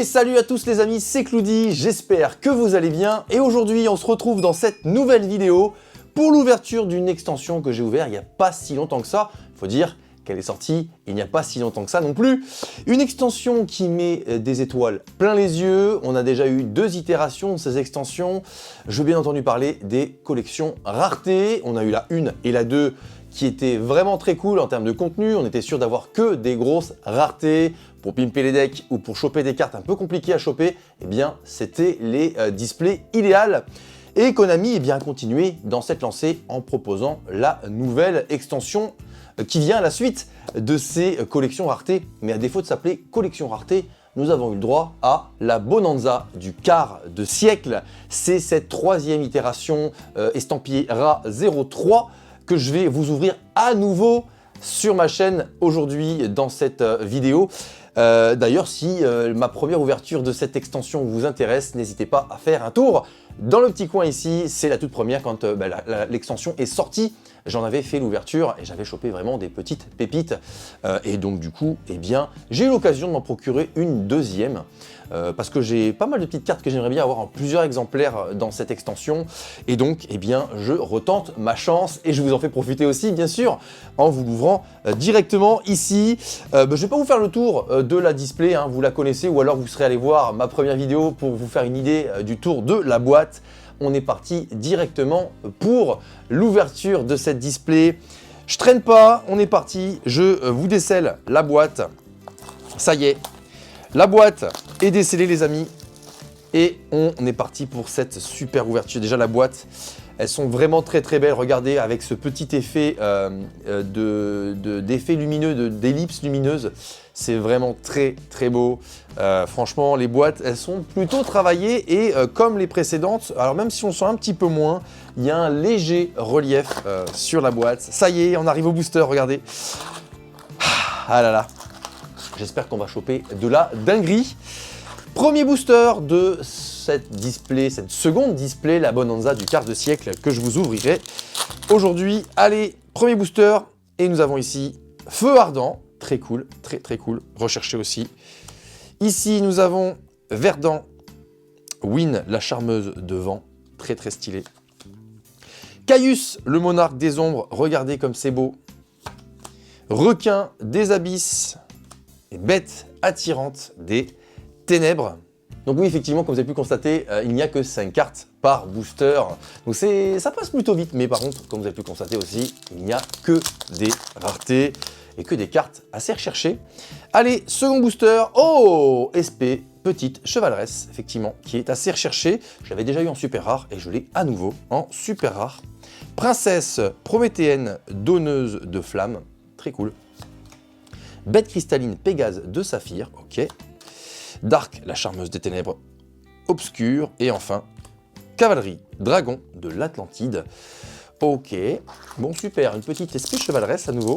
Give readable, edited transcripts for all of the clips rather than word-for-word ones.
Et salut à tous les amis, c'est Cloudy, j'espère que vous allez bien. Et aujourd'hui, on se retrouve dans cette nouvelle vidéo pour l'ouverture d'une extension que j'ai ouverte il n'y a pas si longtemps que ça. Il faut dire qu'elle est sortie il n'y a pas si longtemps que ça non plus. Une extension qui met des étoiles plein les yeux. On a déjà eu 2 itérations de ces extensions. Je veux bien entendu parler des collections raretés. On a eu la 1 et la 2 qui étaient vraiment très cool en termes de contenu. On était sûr d'avoir que des grosses raretés. Pour pimper les decks ou pour choper des cartes un peu compliquées à choper, eh bien, c'était les displays idéales. Et Konami a continué dans cette lancée en proposant la nouvelle extension qui vient à la suite de ces collections raretés. Mais à défaut de s'appeler collection rareté, nous avons eu le droit à la bonanza du quart de siècle. C'est cette 3e itération estampillée RA03 que je vais vous ouvrir à nouveau sur ma chaîne aujourd'hui dans cette vidéo. D'ailleurs, si ma première ouverture de cette extension vous intéresse, n'hésitez pas à faire un tour dans le petit coin ici. C'est la toute première quand l'extension est sortie. J'en avais fait l'ouverture et j'avais chopé vraiment des petites pépites. Et donc du coup, eh bien, j'ai eu l'occasion de m'en procurer une deuxième. Parce que j'ai pas mal de petites cartes que j'aimerais bien avoir en plusieurs exemplaires dans cette extension. Et donc, eh bien, je retente ma chance et je vous en fais profiter aussi, bien sûr, en vous l'ouvrant directement ici. Je ne vais pas vous faire le tour de la display, hein, vous la connaissez, ou alors vous serez allé voir ma première vidéo pour vous faire une idée du tour de la boîte. On est parti directement pour l'ouverture de cette display. Je traîne pas, on est parti. Je vous décèle la boîte. Ça y est. La boîte est décellée les amis et on est parti pour cette super ouverture. Déjà la boîte, elles sont vraiment très belles. Regardez avec ce petit effet d'effet lumineux, d'ellipse lumineuse. C'est vraiment très beau. Franchement les boîtes elles sont plutôt travaillées et comme les précédentes, alors même si on sent un petit peu moins, il y a un léger relief sur la boîte. Ça y est, on arrive au booster, regardez. Ah là là. J'espère qu'on va choper de la dinguerie. Premier booster de cette display, cette seconde display, la bonanza du quart de siècle que je vous ouvrirai aujourd'hui. Allez, premier booster. Et nous avons ici Feu Ardent. Très cool, très cool. Recherché aussi. Ici, nous avons Verdant. Win, la charmeuse de vent. Très stylé. Caius, le monarque des ombres. Regardez comme c'est beau. Requin des abysses. Et bête attirante des ténèbres. Donc oui, effectivement, comme vous avez pu constater, il n'y a que 5 cartes par booster. Donc ça passe plutôt vite, mais par contre, comme vous avez pu constater aussi, il n'y a que des raretés et que des cartes assez recherchées. Allez, second booster. Oh, SP, petite chevaleresse, effectivement, qui est assez recherchée. Je l'avais déjà eu en super rare et je l'ai à nouveau en super rare. Princesse prométhéenne, donneuse de flammes. Très cool. Bête cristalline Pégase de saphir, ok. Dark, la charmeuse des ténèbres, obscure. Et enfin, cavalerie, dragon de l'Atlantide. Ok, bon super, une petite esprit chevaleresse à nouveau.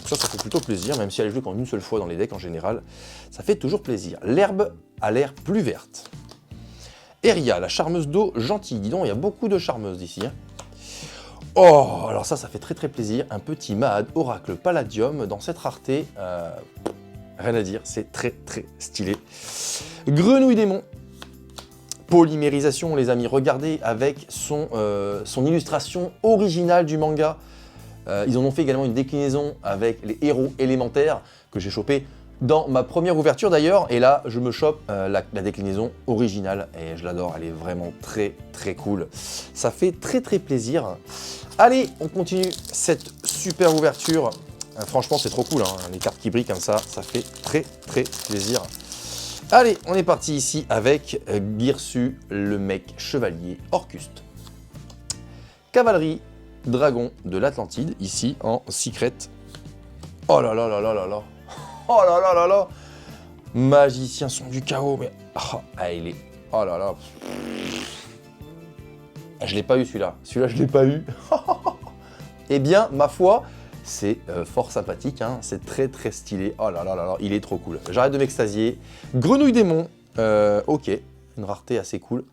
Donc ça fait plutôt plaisir, même si elle est jouée qu'en une seule fois dans les decks en général. Ça fait toujours plaisir. L'herbe a l'air plus verte. Eria, la charmeuse d'eau gentille. Dis donc, il y a beaucoup de charmeuses ici. Hein. Oh, alors ça fait très plaisir. Un petit Mahad Oracle Palladium dans cette rareté. Rien à dire, c'est très stylé. Grenouille démon. Polymérisation, les amis. Regardez avec son illustration originale du manga. Ils en ont fait également une déclinaison avec les héros élémentaires que j'ai chopé dans ma première ouverture d'ailleurs. Et là, je me chope la déclinaison originale et je l'adore. Elle est vraiment très cool. Ça fait très plaisir. Allez, on continue cette super ouverture. Franchement, c'est trop cool, hein. Les cartes qui brillent comme ça fait très plaisir. Allez, on est parti ici avec Girsu, le mec chevalier Orcuste. Cavalerie, dragon de l'Atlantide, ici en secret. Oh là là là là là là. Oh là là là là. Magicien son du chaos, mais... Ah, il est... Oh là là. Je l'ai pas eu celui-là. Celui-là, je l'ai pas eu. Eh bien, ma foi, c'est fort sympathique. Hein. C'est très stylé. Oh là là là là, il est trop cool. J'arrête de m'extasier. Grenouille démon. Ok, une rareté assez cool.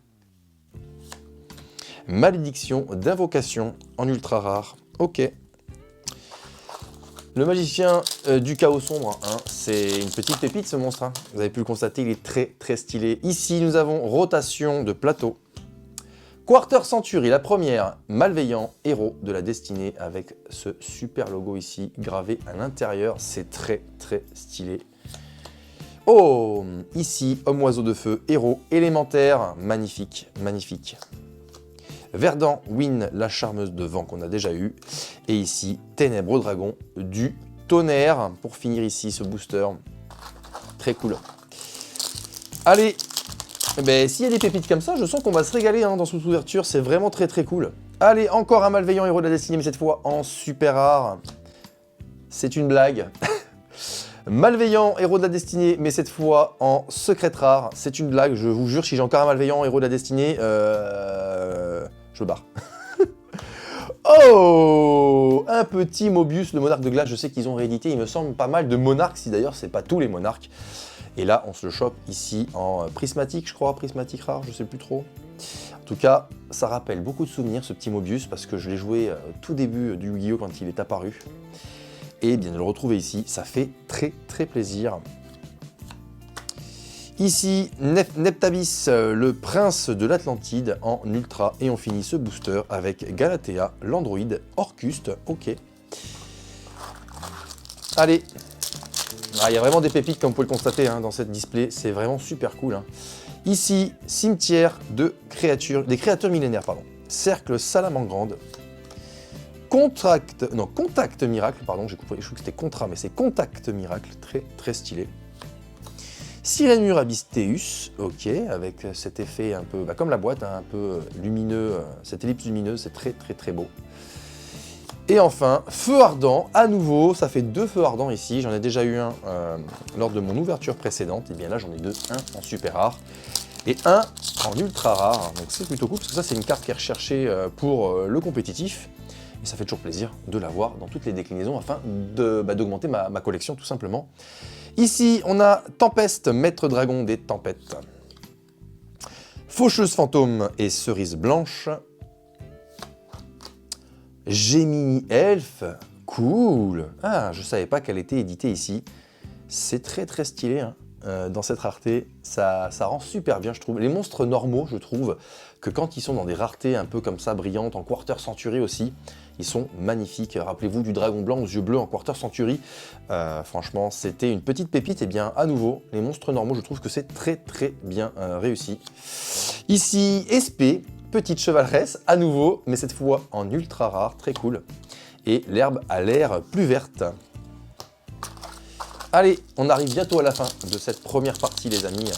Malédiction d'invocation en ultra rare. Ok. Le magicien du chaos sombre, hein, c'est une petite pépite ce monstre. Hein. Vous avez pu le constater, il est très très stylé. Ici, nous avons rotation de plateau. Quarter Century, la première, malveillant, héros de la destinée, avec ce super logo ici, gravé à l'intérieur. C'est très très stylé. Oh, ici, homme oiseau de feu, héros élémentaire, magnifique, magnifique. Verdant, Win, la charmeuse de vent qu'on a déjà eu. Et ici, Ténèbres au dragon du tonnerre, pour finir ici ce booster. Très cool. Allez, ben, s'il y a des pépites comme ça, je sens qu'on va se régaler hein, dans cette ouverture, c'est vraiment très très cool. Allez, encore un malveillant héros de la destinée, mais cette fois en super rare. C'est une blague. Malveillant héros de la destinée, mais cette fois en secrète rare. C'est une blague, je vous jure, si j'ai encore un malveillant héros de la destinée, je me barre. Oh, un petit Mobius, le monarque de glace. Je sais qu'ils ont réédité, il me semble, pas mal de monarques, si d'ailleurs c'est pas tous les monarques. Et là, on se le chope ici en prismatique, je crois, prismatique rare, je sais plus trop. En tout cas, ça rappelle beaucoup de souvenirs, ce petit Mobius, parce que je l'ai joué tout début du Yu-Gi-Oh! Quand il est apparu. Et bien de le retrouver ici, ça fait très très plaisir. Ici, Neptabis, le prince de l'Atlantide en ultra. Et on finit ce booster avec Galatea, l'androïde Orcuste. Ok. Allez. Il y a vraiment des pépites, comme vous pouvez le constater hein, dans cette display. C'est vraiment super cool. Hein. Ici, cimetière de créatures, des créatures millénaires. Pardon. Cercle Salamandre. Contact Miracle, pardon, j'ai compris, je crois que c'était Contra, mais c'est Contact Miracle, très très stylé. Sirenur Abysteus, ok, avec cet effet un peu, comme la boîte, hein, un peu lumineux, cette ellipse lumineuse, c'est très très très beau. Et enfin, Feu Ardent, à nouveau, ça fait 2 Feux Ardents ici, j'en ai déjà eu un lors de mon ouverture précédente, et bien là j'en ai 2, un en super rare, et un en ultra rare, donc c'est plutôt cool, parce que ça c'est une carte qui est recherchée pour le compétitif, et ça fait toujours plaisir de l'avoir dans toutes les déclinaisons afin d'augmenter ma collection tout simplement. Ici, on a Tempeste, maître dragon des tempêtes. Faucheuse fantôme et cerise blanche. Gemini elfe, cool. Ah, je savais pas qu'elle était éditée ici. C'est très très stylé hein. Dans cette rareté, ça rend super bien je trouve. Les monstres normaux, je trouve que quand ils sont dans des raretés un peu comme ça, brillantes, en Quarter Century aussi, ils sont magnifiques. Rappelez-vous du dragon blanc aux yeux bleus en Quarter Century. Franchement, c'était une petite pépite. Et bien, à nouveau, les monstres normaux, je trouve que c'est très très bien réussi. Ici, SP, petite chevaleresse, à nouveau, mais cette fois en ultra rare, très cool. Et l'herbe a l'air plus verte. Allez, on arrive bientôt à la fin de cette première partie, les amis.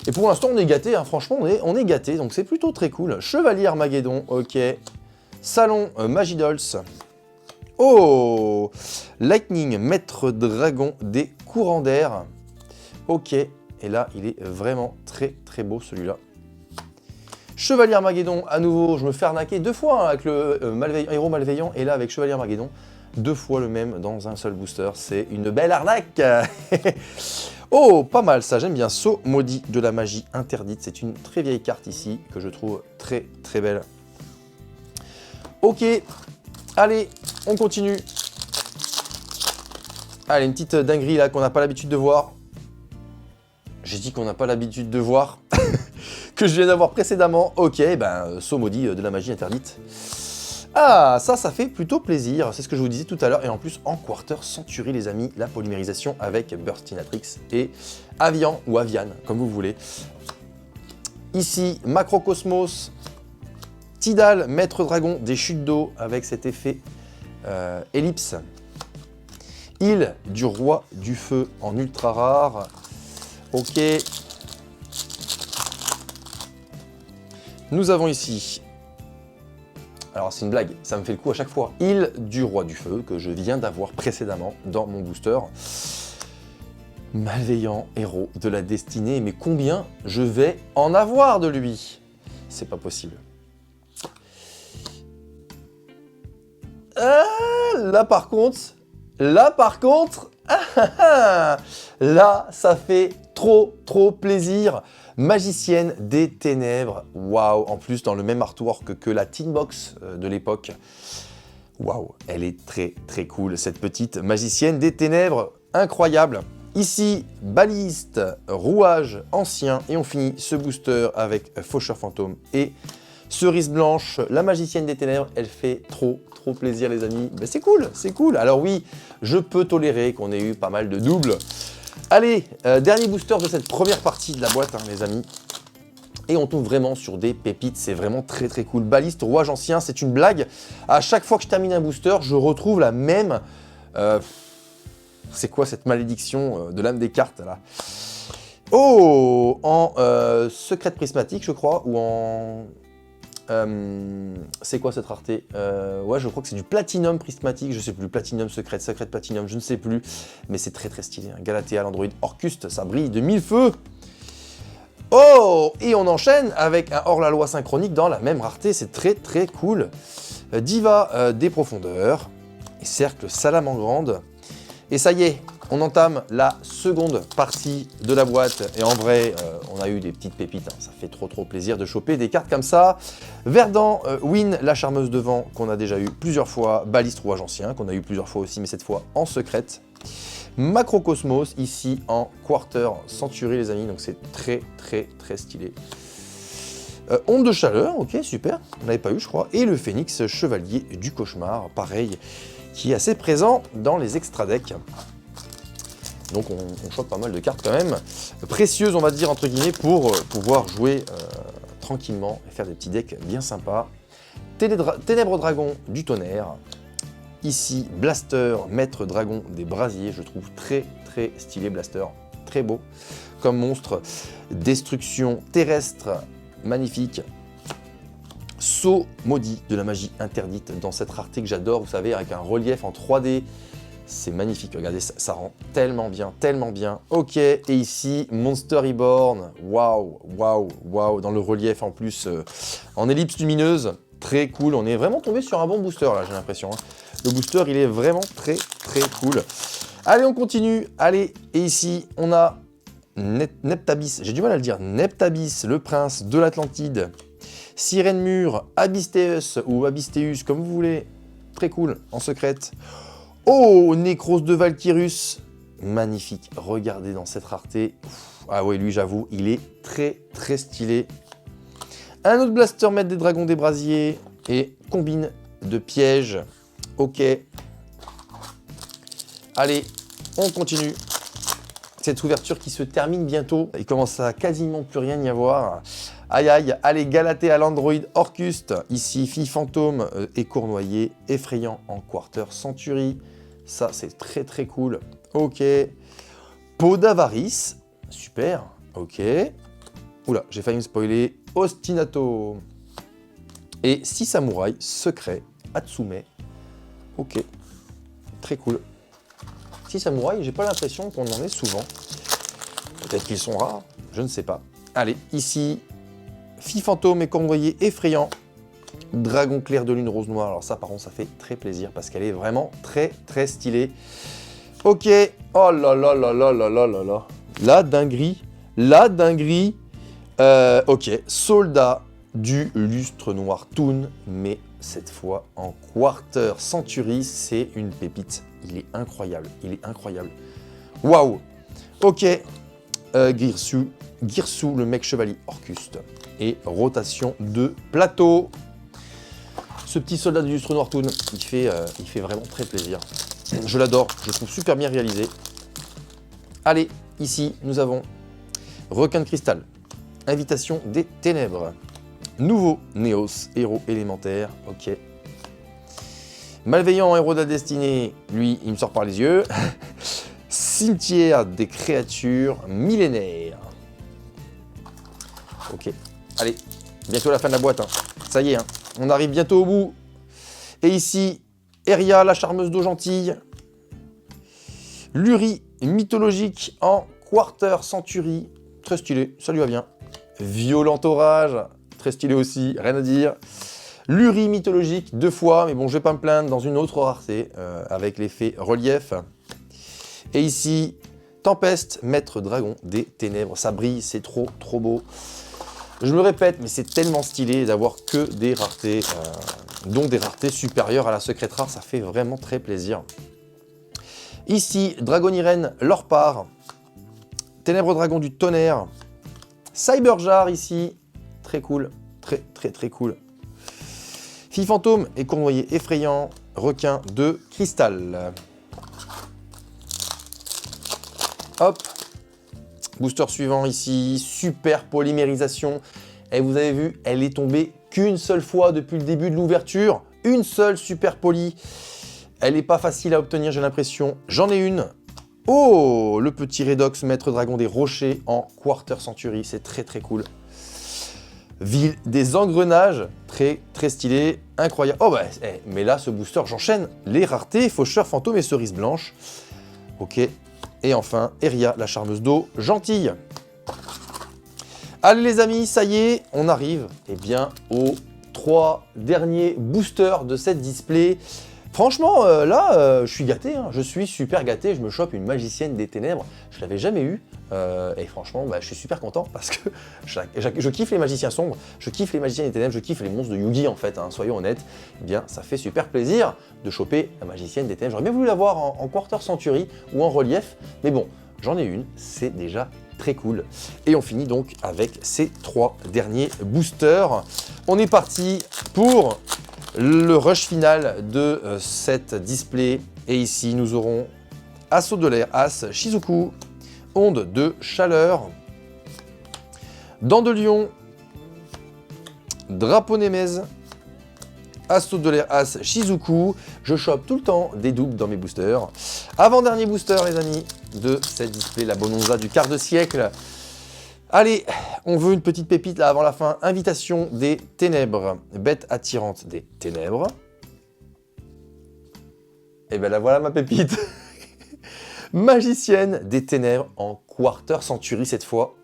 Et pour l'instant, on est gâtés, hein. Franchement, on est gâtés, donc c'est plutôt très cool. Chevalier Armageddon, ok. Salon Magidolls. Oh, Lightning, maître dragon des courants d'air. Ok, et là, il est vraiment très très beau celui-là. Chevalier Armageddon, à nouveau, je me fais arnaquer 2 fois hein, avec le héros malveillant, et là avec Chevalier Armageddon. 2 fois le même dans un seul booster, c'est une belle arnaque. Oh, pas mal ça, j'aime bien. Sceau maudit de la magie interdite, c'est une très vieille carte ici, que je trouve très très belle. Ok, allez, on continue. Allez, une petite dinguerie là qu'on n'a pas l'habitude de voir. J'ai dit qu'on n'a pas l'habitude de voir, que je viens d'avoir précédemment. Ok, ben, Sceau maudit de la magie interdite. Ah, ça fait plutôt plaisir, c'est ce que je vous disais tout à l'heure, et en plus en Quarter Century les amis, la polymérisation avec Burstinatrix et Avian ou Avian, comme vous voulez. Ici, Macrocosmos, Tidal, maître dragon des chutes d'eau avec cet effet ellipse. Île du roi du feu en ultra rare, ok. Nous avons ici... Alors c'est une blague, ça me fait le coup à chaque fois. Île du roi du feu, que je viens d'avoir précédemment dans mon booster. Malveillant héros de la destinée, mais combien je vais en avoir de lui? C'est pas possible. Là par contre, là ça fait trop plaisir. Magicienne des ténèbres, waouh, en plus dans le même artwork que la Teen Box de l'époque. Waouh, elle est très cool, cette petite magicienne des ténèbres, incroyable. Ici, baliste, rouage ancien, et on finit ce booster avec faucheur fantôme et cerise blanche. La magicienne des ténèbres, elle fait trop plaisir les amis. Ben, c'est cool. Alors oui, je peux tolérer qu'on ait eu pas mal de doubles. Allez, dernier booster de cette première partie de la boîte, hein, les amis. Et on tombe vraiment sur des pépites, c'est vraiment très cool. Baliste, rouage ancien, c'est une blague. À chaque fois que je termine un booster, je retrouve la même... c'est quoi cette malédiction de l'âme des cartes, là? Oh, en secrète prismatique, je crois, ou en... c'est quoi cette rareté? Ouais, je crois que c'est du platinum prismatique, je sais plus, platinum secrète platinum, je ne sais plus. Mais c'est très stylé, hein. Galatea, l'android Orcuste, ça brille de mille feux. Oh, et on enchaîne avec un hors-la-loi synchronique dans la même rareté, c'est très cool. Diva des profondeurs, et cercle salamangrande. Et ça y est, on entame la seconde partie de la boîte. Et en vrai, on a eu des petites pépites, hein. Ça fait trop plaisir de choper des cartes comme ça. Verdant, Win, la charmeuse de vent, qu'on a déjà eu plusieurs fois. Baliste, rouage ancien, qu'on a eu plusieurs fois aussi, mais cette fois en secrète. Macrocosmos, ici en Quarter Century, les amis, donc c'est très stylé. Onde de chaleur, ok, super, on n'avait pas eu, je crois. Et le Phénix, chevalier du cauchemar, pareil, qui est assez présent dans les extra decks. Donc on chope pas mal de cartes quand même, précieuses, on va dire, entre guillemets, pour pouvoir jouer tranquillement et faire des petits decks bien sympas. Ténèbres dragon du tonnerre. Ici, Blaster, maître dragon des brasiers, je trouve très stylé Blaster, très beau comme monstre. Destruction terrestre, magnifique. Sceau maudit de la magie interdite dans cette rareté que j'adore, vous savez, avec un relief en 3D. C'est magnifique, regardez, ça rend tellement bien. Ok, et ici, Monster Reborn, waouh, dans le relief en plus, en ellipse lumineuse, très cool. On est vraiment tombé sur un bon booster là, j'ai l'impression, hein. Le booster, il est vraiment très cool. Allez, on continue. Allez, et ici, on a Neptabis. J'ai du mal à le dire. Neptabis, le prince de l'Atlantide. Sirène mûre, Abystéus ou Abystéus, comme vous voulez. Très cool, en secrète. Oh, Nécros de Valkyrus. Magnifique. Regardez dans cette rareté. Ah ouais, lui, j'avoue, il est très stylé. Un autre Blaster, maître des dragons des brasiers. Et combine de pièges. Ok. Allez, on continue. Cette ouverture qui se termine bientôt. Il commence à quasiment plus rien y avoir. Aïe. Allez, Galatea l'android Orcuste. Ici, fille fantôme et cournoyer. Effrayant en Quarter Century. Ça, c'est très cool. Ok. Peau d'avarice. Super. Ok. Oula, j'ai failli me spoiler. Ostinato. Et 6 samouraïs secrets. Atsume. Ok, très cool. 6 samouraïs, j'ai pas l'impression qu'on en ait souvent. Peut-être qu'ils sont rares, je ne sais pas. Allez, ici, fille fantôme et convoyé effrayant. Dragon clair de lune rose noire. Alors ça, par contre, ça fait très plaisir parce qu'elle est vraiment très stylée. Ok, oh là. La dinguerie. Ok, soldat du lustre noir Toon, mais cette fois en Quarter Century, c'est une pépite. Il est incroyable. Waouh. Ok. Girsu, le mec chevalier Orcuste. Et rotation de plateau. Ce petit soldat du lustre noir Toon, il fait vraiment très plaisir. Je l'adore, je le trouve super bien réalisé. Allez, ici, nous avons requin de cristal. Invitation des ténèbres. Nouveau Néos, héros élémentaire, ok. Malveillant, héros de la destinée, lui, il me sort par les yeux. Cimetière des créatures millénaires. Ok, allez, bientôt la fin de la boîte, hein. Ça y est, hein. On arrive bientôt au bout. Et ici, Eria, la charmeuse d'eau gentille. Luri, mythologique en Quarter Century. Très stylé, ça lui va bien. Violent orage. Très stylé aussi, rien à dire. Luri mythologique, 2 fois, mais bon, je vais pas me plaindre, dans une autre rareté, avec l'effet relief. Et ici, Tempeste, maître dragon des ténèbres. Ça brille, c'est trop beau. Je me répète, mais c'est tellement stylé d'avoir que des raretés dont des raretés supérieures à la secrète rare, ça fait vraiment très plaisir. Ici, Dragonirène, Lorpar, Ténèbres Dragon du Tonnerre, Cyberjar ici, très cool, très cool. Fille Fantôme et Cournoyer Effrayant, Requin de Cristal. Hop, booster suivant ici, super polymérisation. Et vous avez vu, elle est tombée qu'une seule fois depuis le début de l'ouverture. Une seule super poly. Elle n'est pas facile à obtenir, j'ai l'impression. J'en ai une. Oh, le petit Redox Maître Dragon des Rochers en Quarter Century. C'est très cool. Ville des Engrenages, très stylé, incroyable. Oh bah, mais là, ce booster, j'enchaîne les raretés, Faucheur, Fantôme et Cerise Blanche. Ok. Et enfin, Eria, la charmeuse d'eau, gentille. Allez les amis, ça y est, on arrive bien aux 3 derniers boosters de cette display. Franchement, là, je suis gâté, hein. Je suis super gâté. Je me chope une Magicienne des Ténèbres. Je l'avais jamais eu. Et franchement, je suis super content parce que je kiffe les magiciens sombres, je kiffe les magiciens des ténèbres, je kiffe les monstres de Yu-Gi en fait, hein, soyons honnêtes. Eh bien, ça fait super plaisir de choper la Magicienne des Ténèbres. J'aurais bien voulu l'avoir en Quarter Century ou en relief, mais bon, j'en ai une, c'est déjà très cool. Et on finit donc avec ces 3 derniers boosters. On est parti pour le rush final de cette display. Et ici, nous aurons Assaut de l'air, As, Shizuku, Onde de chaleur, Dents de lion, Drapeau Nemez, Assaut de l'air, As, Shizuku. Je chope tout le temps des doubles dans mes boosters. Avant-dernier booster, les amis, de cette display, la Bonanza du quart de siècle. Allez, on veut une petite pépite là avant la fin. Invitation des ténèbres, bête attirante des ténèbres. Et ben là voilà ma pépite. Magicienne des ténèbres en Quarter Century cette fois.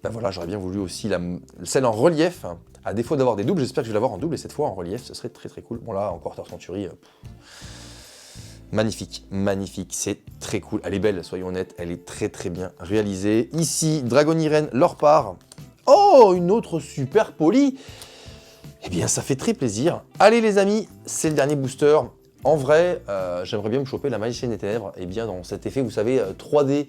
Ben voilà, j'aurais bien voulu aussi celle en relief. À défaut d'avoir des doubles, j'espère que je vais l'avoir en double et cette fois en relief, ce serait très cool. Bon là, en Quarter Century, magnifique, c'est très cool. Elle est belle, soyons honnêtes, elle est très bien réalisée. Ici, Dragonirène, Lorpar. Oh, une autre super poly. Eh bien, ça fait très plaisir. Allez les amis, c'est le dernier booster. En vrai, j'aimerais bien me choper la Magicienne des Ténèbres, et bien dans cet effet, vous savez, 3D,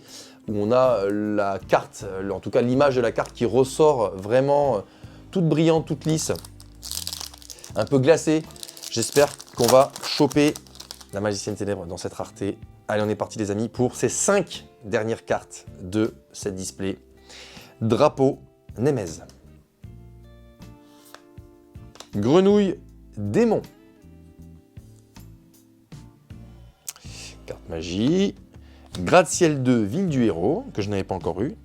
où on a la carte, en tout cas l'image de la carte qui ressort vraiment toute brillante, toute lisse, un peu glacée. J'espère qu'on va choper la Magicienne des Ténèbres dans cette rareté. Allez, on est parti les amis pour ces 5 dernières cartes de cette display. Drapeau Nemez. Grenouille Démon. Carte magie. Gratte-ciel 2, Ville du Héros, que je n'avais pas encore eu.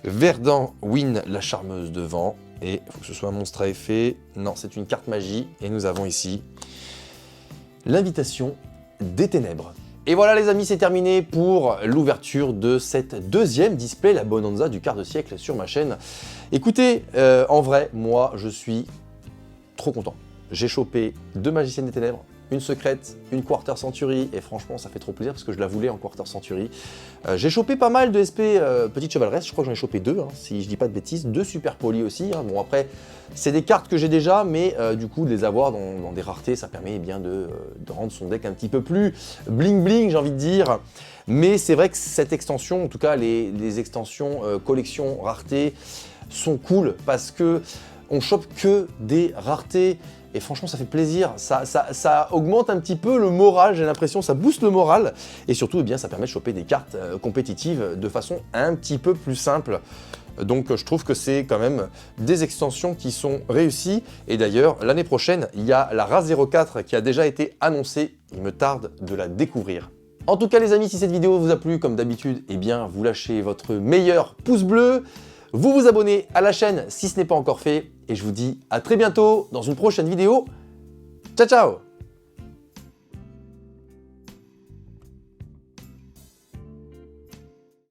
Verdant Win, la charmeuse de vent. Et il faut que ce soit un monstre à effet. Non, c'est une carte magie. Et nous avons ici l'invitation des ténèbres. Et voilà les amis, c'est terminé pour l'ouverture de cette deuxième display, la Bonanza du quart de siècle sur ma chaîne. Écoutez, en vrai, moi je suis trop content. J'ai chopé 2 Magiciennes des Ténèbres, une secrète, une Quarter Century, et franchement ça fait trop plaisir parce que je la voulais en Quarter Century. J'ai chopé pas mal de SP Petite Chevaleresse, je crois que j'en ai chopé 2, hein, si je dis pas de bêtises, 2 Super Poly aussi. Hein. Bon après, c'est des cartes que j'ai déjà, mais du coup de les avoir dans des raretés, ça permet bien de rendre son deck un petit peu plus bling bling, j'ai envie de dire. Mais c'est vrai que cette extension, en tout cas les extensions collection rareté, sont cool parce que on chope que des raretés. Et franchement, ça fait plaisir, ça augmente un petit peu le moral, j'ai l'impression, ça booste le moral. Et surtout, eh bien, ça permet de choper des cartes compétitives de façon un petit peu plus simple. Donc je trouve que c'est quand même des extensions qui sont réussies. Et d'ailleurs, l'année prochaine, il y a la RAS 04 qui a déjà été annoncée. Il me tarde de la découvrir. En tout cas, les amis, si cette vidéo vous a plu, comme d'habitude, eh bien, vous lâchez votre meilleur pouce bleu. Vous vous abonnez à la chaîne si ce n'est pas encore fait. Et je vous dis à très bientôt dans une prochaine vidéo. Ciao, ciao!